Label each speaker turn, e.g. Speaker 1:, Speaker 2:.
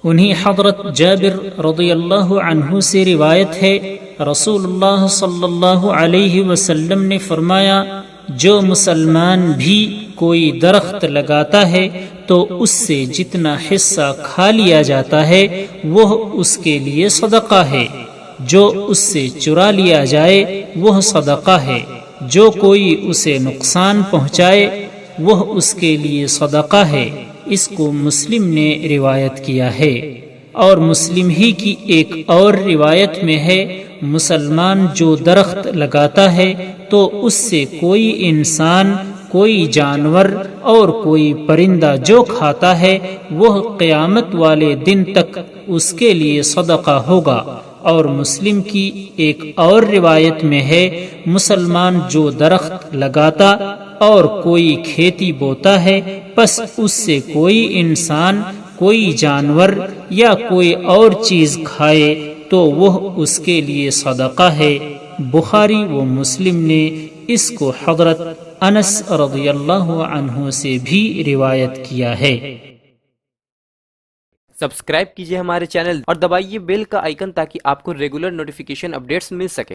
Speaker 1: انہیں حضرت جابر رضی اللہ عنہ سے روایت ہے، رسول اللہ صلی اللہ علیہ وسلم نے فرمایا، جو مسلمان بھی کوئی درخت لگاتا ہے تو اس سے جتنا حصہ کھا لیا جاتا ہے وہ اس کے لیے صدقہ ہے، جو اس سے چرا لیا جائے وہ صدقہ ہے، جو کوئی اسے نقصان پہنچائے وہ اس کے لیے صدقہ ہے۔ اس کو مسلم نے روایت کیا ہے۔ اور مسلم ہی کی ایک اور روایت میں ہے، مسلمان جو درخت لگاتا ہے تو اس سے کوئی انسان، کوئی جانور اور کوئی پرندہ جو کھاتا ہے وہ قیامت والے دن تک اس کے لیے صدقہ ہوگا۔ اور مسلم کی ایک اور روایت میں ہے، مسلمان جو درخت لگاتا اور کوئی کھیتی بوتا ہے پس اس سے کوئی انسان، کوئی جانور یا کوئی اور چیز کھائے تو وہ اس کے لیے صدقہ ہے۔ بخاری و مسلم نے اس کو حضرت انس رضی اللہ عنہ سے بھی روایت کیا ہے۔
Speaker 2: سبسکرائب کیجئے ہمارے چینل اور دبائیے بیل کا آئیکن تاکہ آپ کو ریگولر نوٹیفیکیشن اپڈیٹس مل سکے۔